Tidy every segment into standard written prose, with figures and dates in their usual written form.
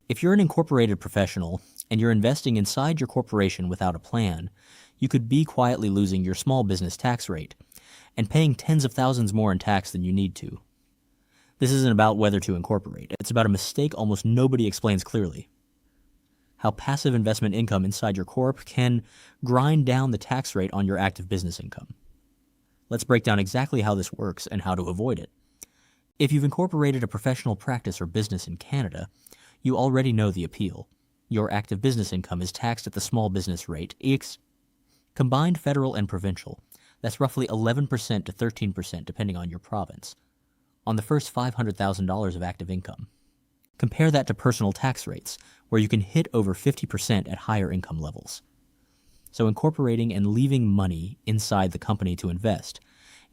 If you're an incorporated professional and you're investing inside your corporation without a plan, you could be quietly losing your small business tax rate and paying tens of thousands more in tax than you need to. This isn't about whether to incorporate. It's about a mistake almost nobody explains clearly. How passive investment income inside your corp can grind down the tax rate on your active business income. Let's break down exactly how this works and how to avoid it. If you've incorporated a professional practice or business in Canada, you already know the appeal. Your active business income is taxed at the small business rate, combined federal and provincial. That's roughly 11% to 13% depending on your province, on the first $500,000 of active income. Compare that to personal tax rates, where you can hit over 50% at higher income levels. So incorporating and leaving money inside the company to invest,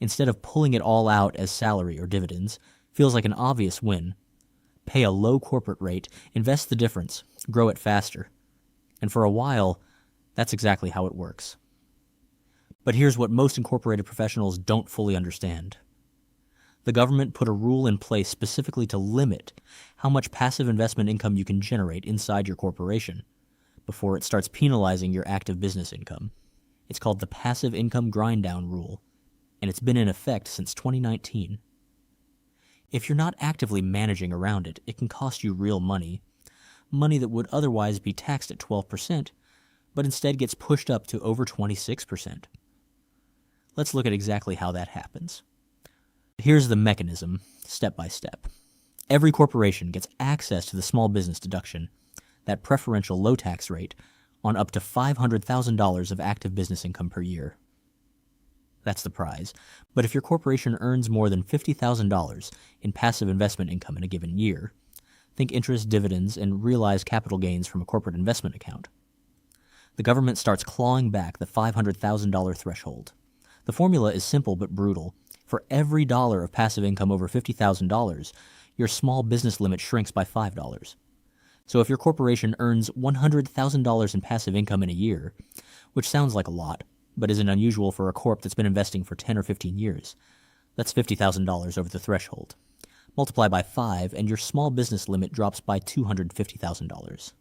instead of pulling it all out as salary or dividends, feels like an obvious win. Pay a low corporate rate, invest the difference, grow it faster. And for a while, that's exactly how it works. But here's what most incorporated professionals don't fully understand. The government put a rule in place specifically to limit how much passive investment income you can generate inside your corporation before it starts penalizing your active business income. It's called the Passive Income Grind-Down Rule, and it's been in effect since 2019. If you're not actively managing around it, it can cost you real money that would otherwise be taxed at 12%, but instead gets pushed up to over 26%. Let's look at exactly how that happens. Here's the mechanism, step by step. Every corporation gets access to the small business deduction, that preferential low tax rate, on up to $500,000 of active business income per year. That's the prize. But if your corporation earns more than $50,000 in passive investment income in a given year, think interest, dividends, and realized capital gains from a corporate investment account, the government starts clawing back the $500,000 threshold. The formula is simple but brutal. For every dollar of passive income over $50,000, your small business limit shrinks by $5. So if your corporation earns $100,000 in passive income in a year, which sounds like a lot, but isn't unusual for a corp that's been investing for 10 or 15 years, that's $50,000 over the threshold. Multiply by 5, and your small business limit drops by $250,000.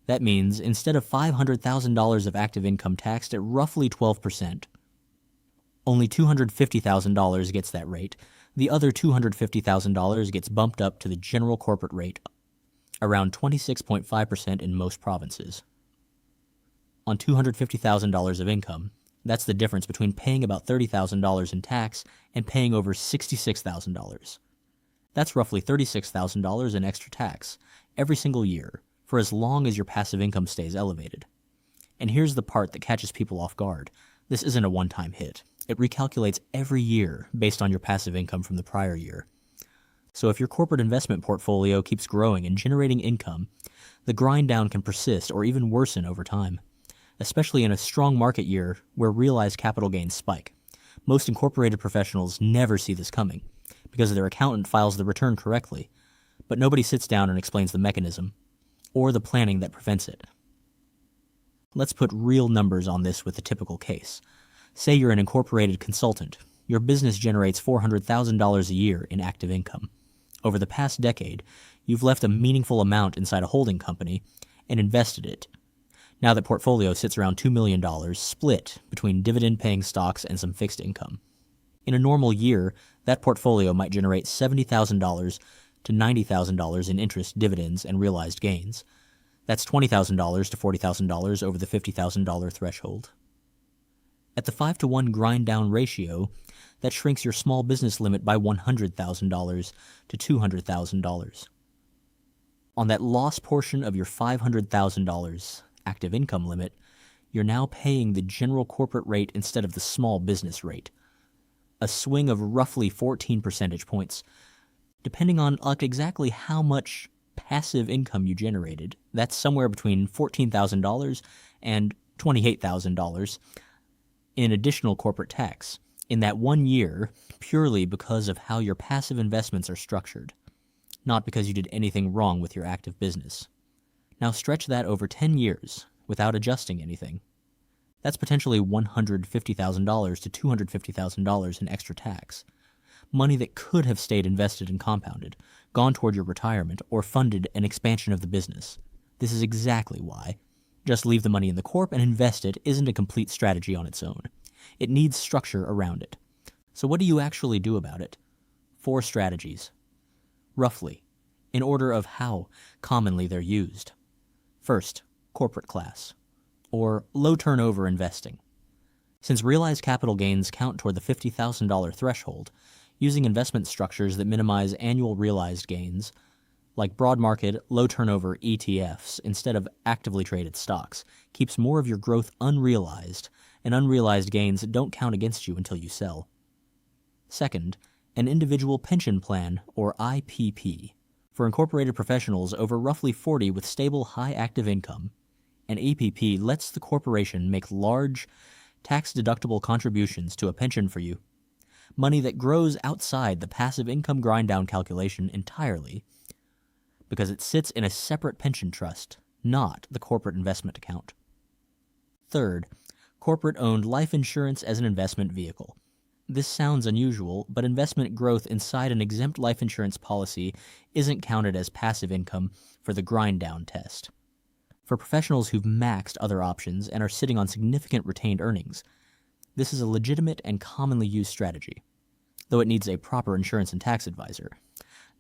That means instead of $500,000 of active income taxed at roughly 12%, only $250,000 gets that rate. The other $250,000 gets bumped up to the general corporate rate, around 26.5% in most provinces. On $250,000 of income, that's the difference between paying about $30,000 in tax and paying over $66,000. That's roughly $36,000 in extra tax every single year for as long as your passive income stays elevated. And here's the part that catches people off guard. This isn't a one-time hit. It recalculates every year based on your passive income from the prior year. So if your corporate investment portfolio keeps growing and generating income, the grind down can persist or even worsen over time, especially in a strong market year where realized capital gains spike. Most incorporated professionals never see this coming because their accountant files the return correctly, but nobody sits down and explains the mechanism or the planning that prevents it. Let's put real numbers on this with a typical case. Say you're an incorporated consultant. Your business generates $400,000 a year in active income. Over the past decade, you've left a meaningful amount inside a holding company and invested it. Now that portfolio sits around $2 million, split between dividend-paying stocks and some fixed income. In a normal year, that portfolio might generate $70,000 to $90,000 in interest, dividends, and realized gains. That's $20,000 to $40,000 over the $50,000 threshold. At the 5-to-1 grind-down ratio, that shrinks your small business limit by $100,000 to $200,000. On that lost portion of your $500,000 active income limit, you're now paying the general corporate rate instead of the small business rate, a swing of roughly 14 percentage points. Depending on exactly how much passive income you generated, that's somewhere between $14,000 and $28,000 in additional corporate tax in that 1 year, purely because of how your passive investments are structured, not because you did anything wrong with your active business. Now stretch that over 10 years without adjusting anything. That's potentially $150,000 to $250,000 in extra tax. Money that could have stayed invested and compounded, gone toward your retirement, or funded an expansion of the business. This is exactly why. Just leave the money in the corp and invest it isn't a complete strategy on its own. It needs structure around it. So what do you actually do about it? 4 strategies. Roughly, in order of how commonly they're used. First, corporate class, or low turnover investing. Since realized capital gains count toward the $50,000 threshold, using investment structures that minimize annual realized gains, like broad market, low turnover ETFs instead of actively traded stocks, keeps more of your growth unrealized, and unrealized gains don't count against you until you sell. Second, an individual pension plan, or IPP. For incorporated professionals over roughly 40 with stable high active income, an IPP lets the corporation make large, tax-deductible contributions to a pension for you. Money that grows outside the passive income grind-down calculation entirely, because it sits in a separate pension trust, not the corporate investment account. Third, corporate-owned life insurance as an investment vehicle. This sounds unusual, but investment growth inside an exempt life insurance policy isn't counted as passive income for the grind-down test. For professionals who've maxed other options and are sitting on significant retained earnings, this is a legitimate and commonly used strategy, though it needs a proper insurance and tax advisor,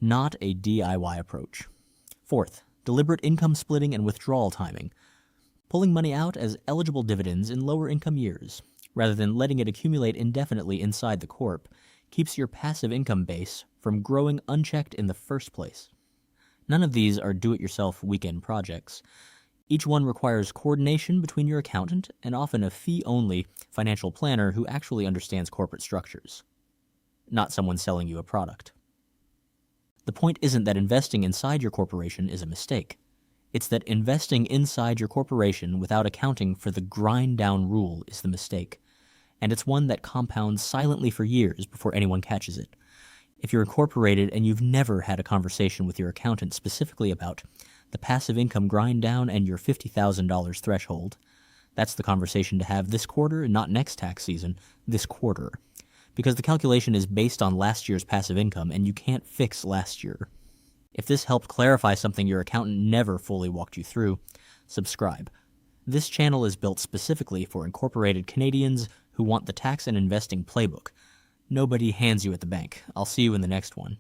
not a DIY approach. Fourth, deliberate income splitting and withdrawal timing, pulling money out as eligible dividends in lower income years, rather than letting it accumulate indefinitely inside the corp, keeps your passive income base from growing unchecked in the first place. None of these are do-it-yourself weekend projects. Each one requires coordination between your accountant and often a fee-only financial planner who actually understands corporate structures, not someone selling you a product. The point isn't that investing inside your corporation is a mistake. It's that investing inside your corporation without accounting for the grind-down rule is the mistake, and it's one that compounds silently for years before anyone catches it. If you're incorporated and you've never had a conversation with your accountant specifically about the passive income grind-down and your $50,000 threshold, that's the conversation to have this quarter, not next tax season, this quarter, because the calculation is based on last year's passive income and you can't fix last year. If this helped clarify something your accountant never fully walked you through, subscribe. This channel is built specifically for incorporated Canadians who want the tax and investing playbook. Nobody hands you at the bank. I'll see you in the next one.